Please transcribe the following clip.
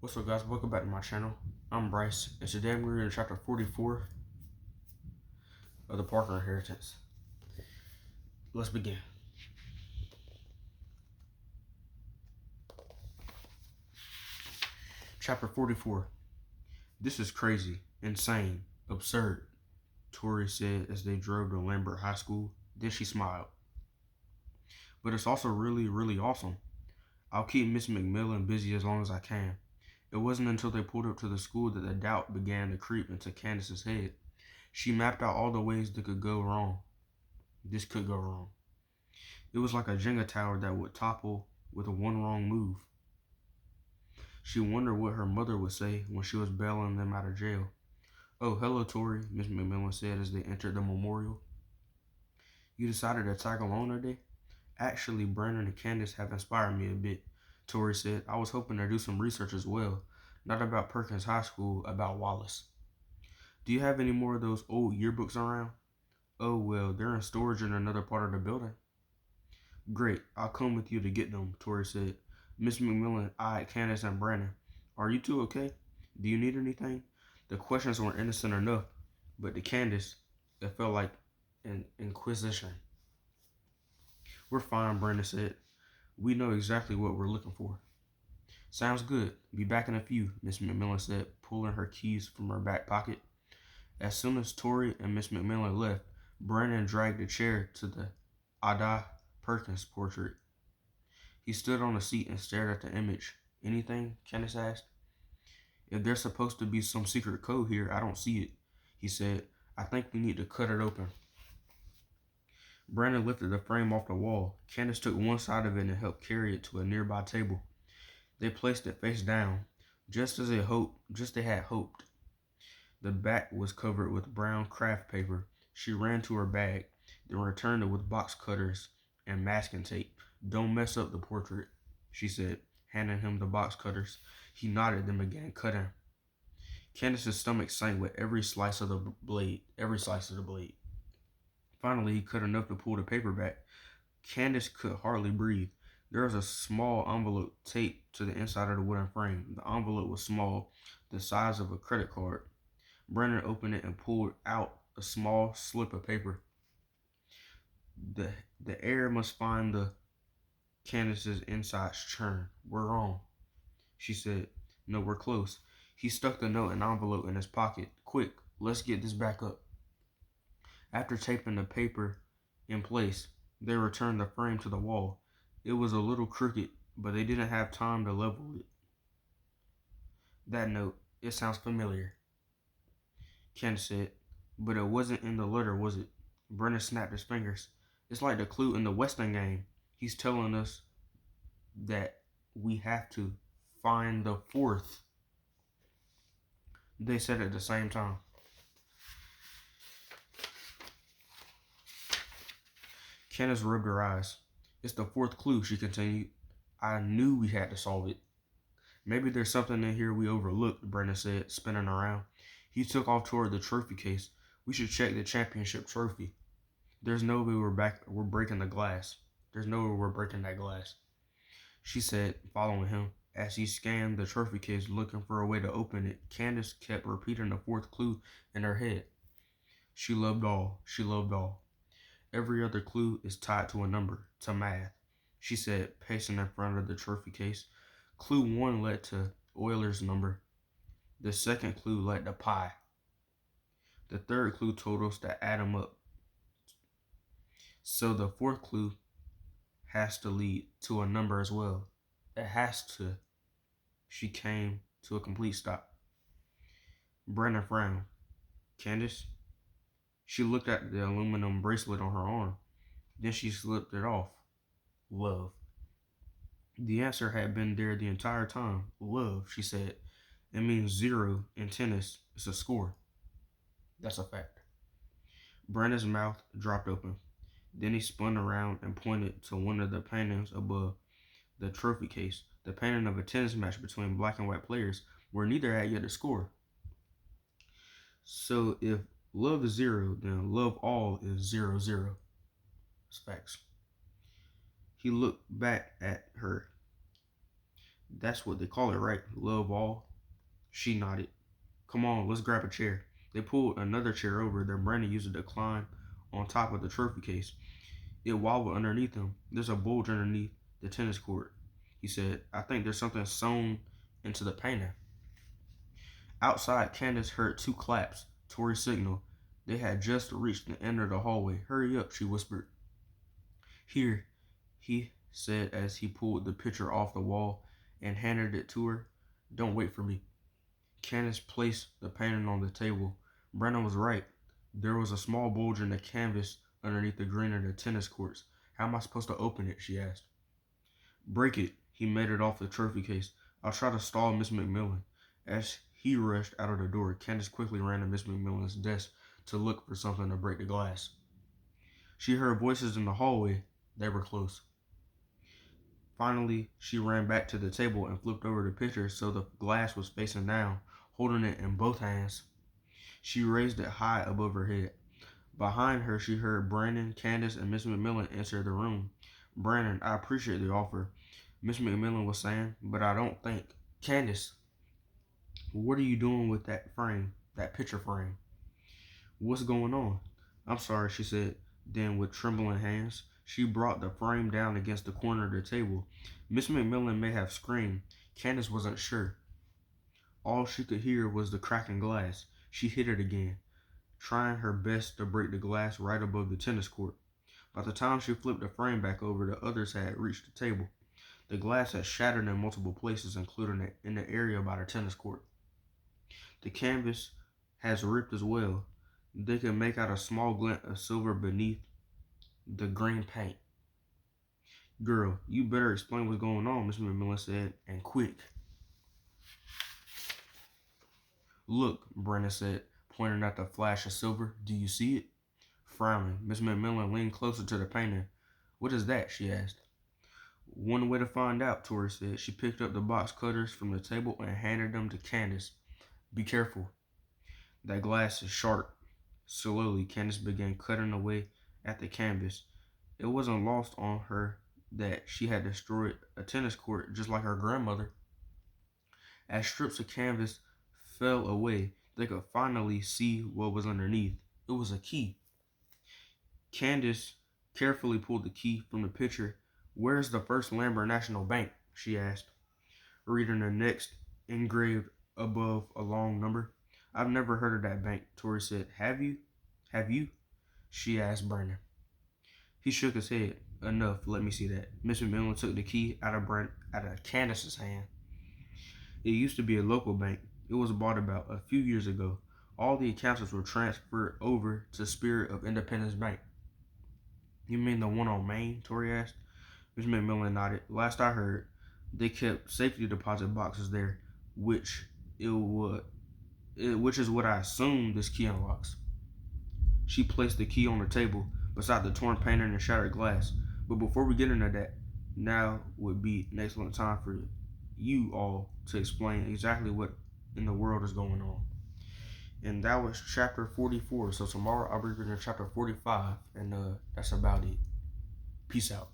What's up, guys? Welcome back to my channel. I'm Bryce, and today we're in chapter 44 of the Parker Inheritance. Let's begin. Chapter 44. This is crazy, insane, absurd, Tori said as they drove to Lambert High School. Then she smiled. But it's also really, really awesome. I'll keep Miss McMillan busy as long as I can. It wasn't until they pulled up to the school that the doubt began to creep into Candace's head. She mapped out all the ways that could go wrong. This could go wrong. It was like a Jenga tower that would topple with one wrong move. She wondered what her mother would say when she was bailing them out of jail. "Oh, hello, Tori," Miss McMillan said as they entered the memorial. "You decided to tag along today?" "Actually, Brandon and Candace have inspired me a bit," Tori said. "I was hoping to do some research as well. Not about Perkins High School, about Wallace." "Do you have any more of those old yearbooks around?" "Oh, well, they're in storage in another part of the building." "Great, I'll come with you to get them," Tori said. Miss McMillan eyed Candace and Brandon. "Are you two okay? Do you need anything?" The questions were innocent enough, but to Candace, it felt like an inquisition. "We're fine," Brandon said. "We know exactly what we're looking for." "Sounds good. Be back in a few," Miss McMillan said, pulling her keys from her back pocket. As soon as Tori and Miss McMillan left, Brandon dragged a chair to the Ada Perkins portrait. He stood on a seat and stared at the image. "Anything?" Candace asked. "If there's supposed to be some secret code here, I don't see it," he said. "I think we need to cut it open." Brandon lifted the frame off the wall. Candace took one side of it and helped carry it to a nearby table. They placed it face down, just as they had hoped. The back was covered with brown craft paper. She ran to her bag, then returned it with box cutters and masking tape. "Don't mess up the portrait," she said, handing him the box cutters. He nodded, then began cutting. Candace's stomach sank with every slice of the blade. Finally, he cut enough to pull the paper back. Candace could hardly breathe. There was a small envelope taped to the inside of the wooden frame. The envelope was small, the size of a credit card. Brandon opened it and pulled out a small slip of paper. The air must find the Candace's insides churn. "We're on," she said. "No, we're close." He stuck the note and envelope in his pocket. "Quick, let's get this back up." After taping the paper in place, they returned the frame to the wall. It was a little crooked, but they didn't have time to level it. "That note, it sounds familiar," Candace said. "But it wasn't in the letter, was it?" Brennan snapped his fingers. "It's like the clue in the Western game. He's telling us that we have to find the fourth." They said it at the same time. Candace rubbed her eyes. "It's the fourth clue," she continued. "I knew we had to solve it." "Maybe there's something in here we overlooked," Brennan said, spinning around. He took off toward the trophy case. "We should check the championship trophy. There's no way we're breaking the glass. There's no way we're breaking that glass," she said, following him. As he scanned the trophy case looking for a way to open it, Candace kept repeating the fourth clue in her head. "She loved all. She loved all. Every other clue is tied to a number, to math," she said, pacing in front of the trophy case. Clue 1 led to Euler's number. The second clue led to pi. The third clue told us to add them up. So the fourth clue has to lead to a number as well. It has to. She came to a complete stop. Brennan frowned. "Candace?" She looked at the aluminum bracelet on her arm. Then she slipped it off. "Love." The answer had been there the entire time. "Love," she said. "It means 0 in tennis. It's a score." "That's a fact." Brandon's mouth dropped open. Then he spun around and pointed to one of the paintings above the trophy case, the painting of a tennis match between black and white players where neither had yet a score. "So if love is 0, then love all is 0-0. It's facts." He looked back at her. That's what they call it, right? Love all? She nodded. Come on, let's grab a chair. They pulled another chair over. Then Brandon used it to climb on top of the trophy case. It wobbled underneath him. There's a bulge underneath the tennis court, he said. I think there's something sewn into the painting. Outside, Candace heard two claps. Tori signaled. They had just reached the end of the hallway. Hurry up, she whispered. Here, he said as he pulled the picture off the wall and handed it to her. Don't wait for me. Candace placed the painting on the table. Brandon was right. There was a small bulge in the canvas underneath the green of the tennis courts. How am I supposed to open it? She asked. Break it. He made it off the trophy case. I'll try to stall Miss McMillan. As he rushed out of the door, Candace quickly ran to Miss McMillan's desk to look for something to break the glass. She heard voices in the hallway. They were close. Finally, she ran back to the table and flipped over the picture so the glass was facing down, holding it in both hands. She raised it high above her head. Behind her, she heard Brandon, Candace, and Miss McMillan enter the room. Brandon, I appreciate the offer, Miss McMillan was saying, but I don't think. Candace, what are you doing with that frame, that picture frame? What's going on? I'm sorry, she said. Then, with trembling hands, she brought the frame down against the corner of the table. Miss McMillan may have screamed. Candace wasn't sure. All she could hear was the cracking glass. She hit it again, trying her best to break the glass right above the tennis court. By the time she flipped the frame back over, the others had reached the table. The glass had shattered in multiple places, including in the area by the tennis court. The canvas has ripped as well. They could make out a small glint of silver beneath the green paint. Girl, you better explain what's going on, Miss McMillan said, and quick. Look, Brandon said, pointing at the flash of silver. Do you see it? Frowning, Miss McMillan leaned closer to the painting. What is that? She asked. One way to find out, Tori said. She picked up the box cutters from the table and handed them to Candace. Be careful. That glass is sharp. Slowly, Candace began cutting away at the canvas. It wasn't lost on her that she had destroyed a tennis court just like her grandmother. As strips of canvas fell away, they could finally see what was underneath. It was a key. Candace carefully pulled the key from the picture. Where's the First Lambert National Bank? She asked, reading the next engraved above a long number. I've never heard of that bank, Tori said. Have you? Have you? She asked Brandon. He shook his head. Enough, let me see that. Miss McMillan took the key out of Candace's hand. It used to be a local bank. It was bought about a few years ago. All the accounts were transferred over to Spirit of Independence Bank. You mean the one on Main? Tori asked. Miss McMillan nodded. Last I heard, they kept safety deposit boxes there, which is what I assume this key unlocks. She placed the key on the table beside the torn painting and shattered glass. But before we get into that, now would be an excellent time for you all to explain exactly what in the world is going on. And that was chapter 44. So tomorrow I'll be reading chapter 45, and that's about it. Peace out.